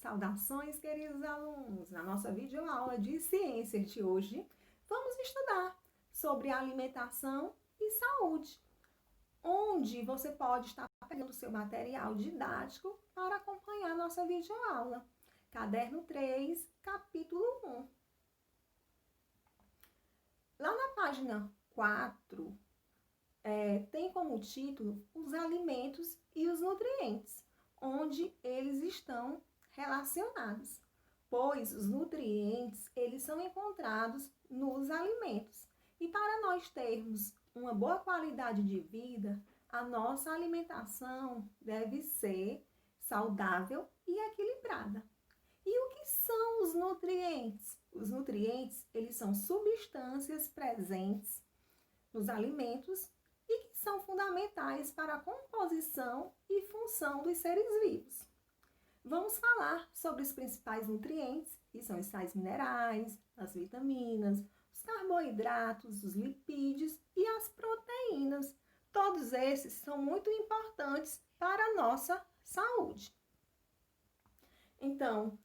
Saudações, queridos alunos! Na nossa videoaula de ciências de hoje, vamos estudar sobre alimentação e saúde, onde você pode estar pegando o seu material didático para acompanhar a nossa videoaula. Caderno 3, capítulo 1. Lá na página 4, tem como título os alimentos e os nutrientes, onde eles estão relacionados, pois os nutrientes, eles são encontrados nos alimentos. E para nós termos uma boa qualidade de vida, a nossa alimentação deve ser saudável e equilibrada. E o que são os nutrientes? Os nutrientes, eles são substâncias presentes nos alimentos e que são fundamentais para a composição e função dos seres vivos. Vamos falar sobre os principais nutrientes, que são os sais minerais, as vitaminas, os carboidratos, os lipídios e as proteínas. Todos esses são muito importantes para a nossa saúde. Então,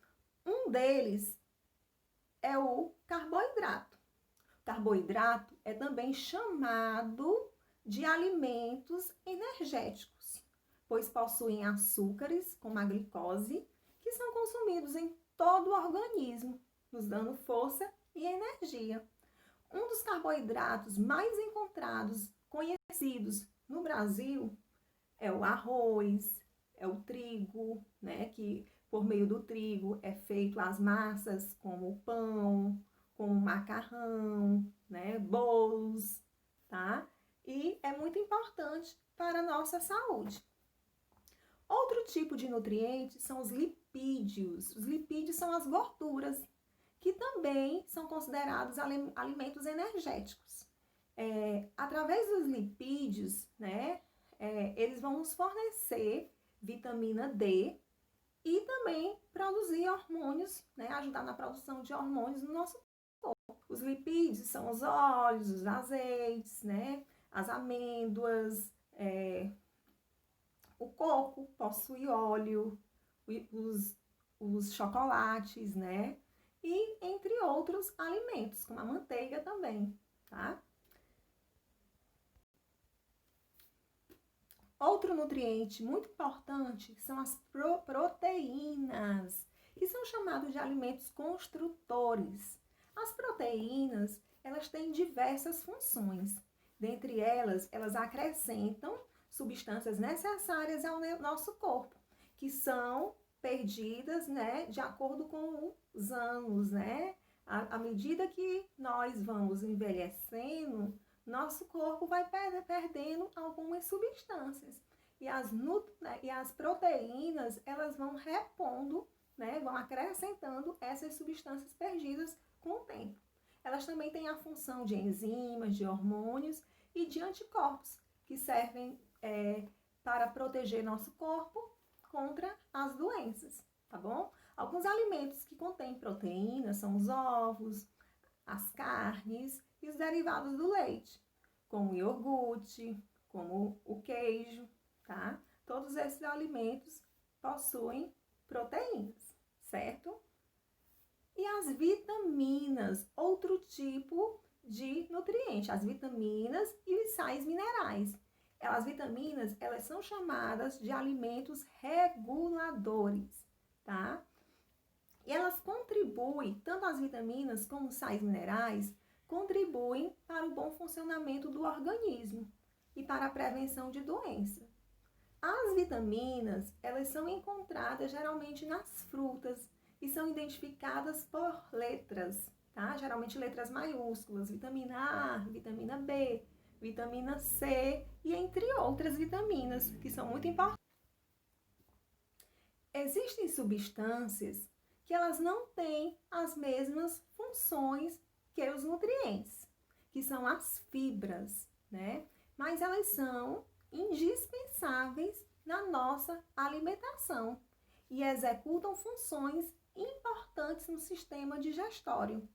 um deles é o carboidrato. O carboidrato é também chamado de alimentos energéticos, pois possuem açúcares, como a glicose, que são consumidos em todo o organismo, nos dando força e energia. Um dos carboidratos mais encontrados, conhecidos no Brasil, é o arroz, é o trigo, né, que por meio do trigo é feito as massas, como o pão, como o macarrão, né, bolos, tá? E é muito importante para a nossa saúde. Outro tipo de nutrientes são os lipídios. Os lipídios são as gorduras, que também são considerados alimentos energéticos. Através dos lipídios, né, eles vão nos fornecer vitamina D e também produzir hormônios, né, ajudar na produção de hormônios no nosso corpo. Os lipídios são os óleos, os azeites, né, as amêndoas, o coco possui óleo, os chocolates, né? E entre outros alimentos, como a manteiga também, tá? Outro nutriente muito importante são as proteínas, que são chamados de alimentos construtores. As proteínas, elas têm diversas funções. Dentre elas, elas acrescentam substâncias necessárias ao nosso corpo, que são perdidas, né, de acordo com os anos, né? À medida que nós vamos envelhecendo, nosso corpo vai perdendo algumas substâncias. E as proteínas, elas vão repondo, né, vão acrescentando essas substâncias perdidas com o tempo. Elas também têm a função de enzimas, de hormônios e de anticorpos, que servem para proteger nosso corpo contra as doenças, tá bom? Alguns alimentos que contêm proteínas são os ovos, as carnes e os derivados do leite, como o iogurte, como o queijo, tá? Todos esses alimentos possuem proteínas, certo? E as vitaminas, outro tipo de nutriente, as vitaminas e os sais minerais. As vitaminas, elas são chamadas de alimentos reguladores, tá? E elas contribuem, tanto as vitaminas como os sais minerais, contribuem para o bom funcionamento do organismo e para a prevenção de doenças. As vitaminas, elas são encontradas geralmente nas frutas e são identificadas por letras, tá? Geralmente letras maiúsculas, vitamina A, vitamina B, vitamina C e entre outras vitaminas que são muito importantes. Existem substâncias que elas não têm as mesmas funções que os nutrientes, que são as fibras, né? Mas elas são indispensáveis na nossa alimentação e executam funções importantes no sistema digestório.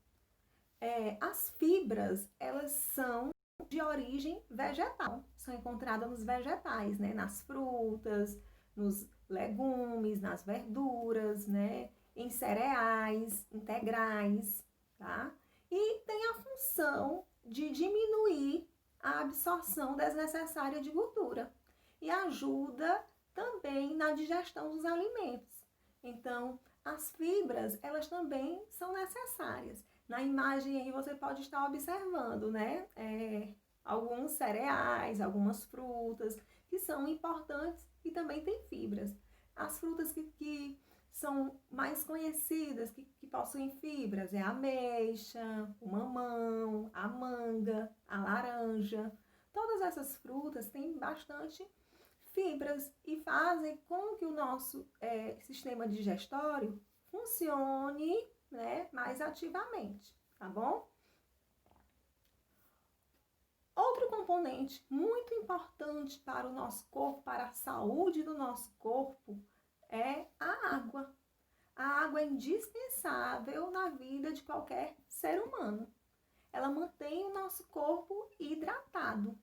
As fibras, elas são de origem vegetal, são encontradas nos vegetais, né? Nas frutas, legumes, nas verduras, né? Em cereais integrais, tá? E tem a função de diminuir a absorção desnecessária de gordura e ajuda também na digestão dos alimentos. Então, as fibras, elas também são necessárias. Na imagem aí você pode estar observando, né? Alguns cereais, algumas frutas que são importantes e também tem fibras. As frutas que são mais conhecidas, que possuem fibras, é a ameixa, o mamão, a manga, a laranja. Todas essas frutas têm bastante fibras e fazem com que o nosso sistema digestório funcione, né, mais ativamente, tá bom? Outro componente muito importante para o nosso corpo, para a saúde do nosso corpo, é a água. A água é indispensável na vida de qualquer ser humano. Ela mantém o nosso corpo hidratado.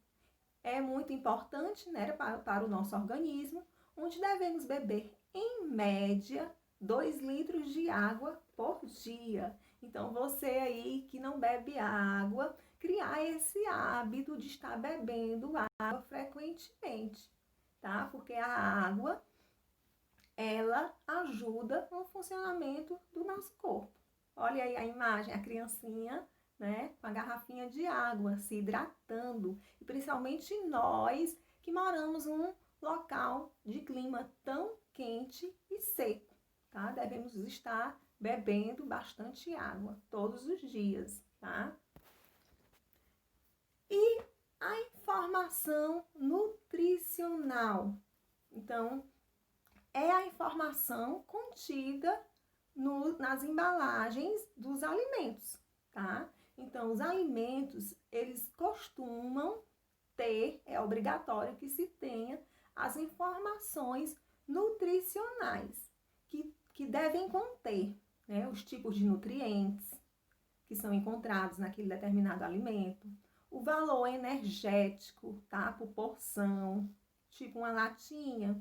É muito importante, né, para o nosso organismo, onde devemos beber, em média, 2 litros de água por dia. Então, você aí que não bebe água, criar esse hábito de estar bebendo água frequentemente, tá? Porque a água, ela ajuda no funcionamento do nosso corpo. Olha aí a imagem, a criancinha, né, com a garrafinha de água, se hidratando. E principalmente nós que moramos num local de clima tão quente e seco, tá? Devemos estar bebendo bastante água todos os dias, tá? E a informação nutricional. Então, é a informação contida nas embalagens dos alimentos, tá? Então, os alimentos, eles costumam ter, é obrigatório que se tenha as informações nutricionais, que devem conter, né, os tipos de nutrientes que são encontrados naquele determinado alimento, o valor energético, tá, por porção, tipo uma latinha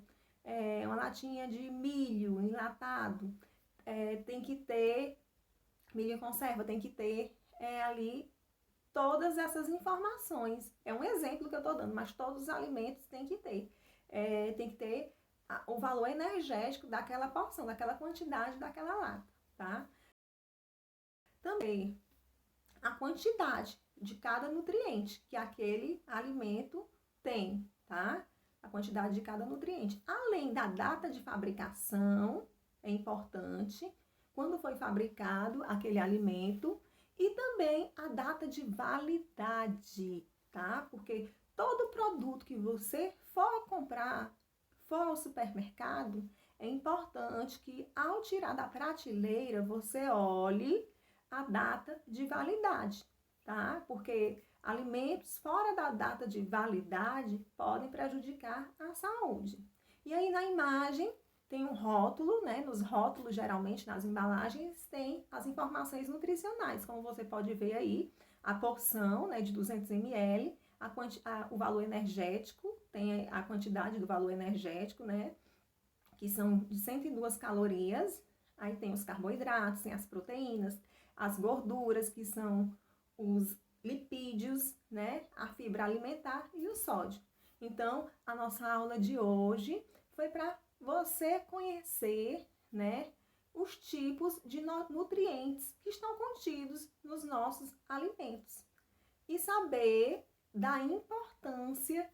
de milho enlatado, tem que ter, milho em conserva, tem que ter ali todas essas informações. É um exemplo que eu estou dando, mas todos os alimentos têm que ter. Tem que ter o valor energético daquela porção, daquela quantidade, daquela lata, tá? Também a quantidade de cada nutriente que aquele alimento tem, tá? A quantidade de cada nutriente. Além da data de fabricação, é importante, quando foi fabricado aquele alimento, e também a data de validade, tá? Porque todo produto que você for comprar, for ao supermercado, é importante que ao tirar da prateleira, você olhe a data de validade, tá? Porque alimentos fora da data de validade podem prejudicar a saúde. E aí na imagem tem um rótulo, né? Nos rótulos, geralmente, nas embalagens, tem as informações nutricionais, como você pode ver aí, a porção, né, de 200 ml, o valor energético, tem a quantidade do valor energético, né, que são de 102 calorias, aí tem os carboidratos, tem as proteínas, as gorduras, que são os lipídios, né, a fibra alimentar e o sódio. Então, a nossa aula de hoje foi para você conhecer, né, os tipos de nutrientes que estão contidos nos nossos alimentos e saber da importância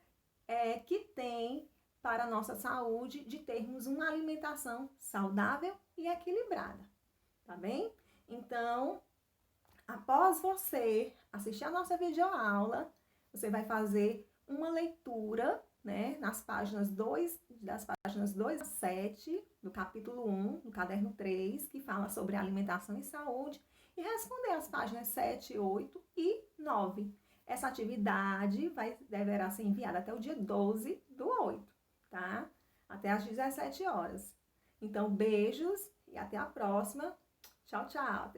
que tem para a nossa saúde de termos uma alimentação saudável e equilibrada, tá bem? Então, após você assistir a nossa videoaula, você vai fazer uma leitura, né, das páginas 2 a 7 do capítulo 1, do caderno 3, que fala sobre alimentação e saúde, e responder as páginas 7, 8 e 9. Essa atividade deverá ser enviada até o dia 12 do 8, tá? Até às 17 horas. Então, beijos e até a próxima. Tchau, tchau.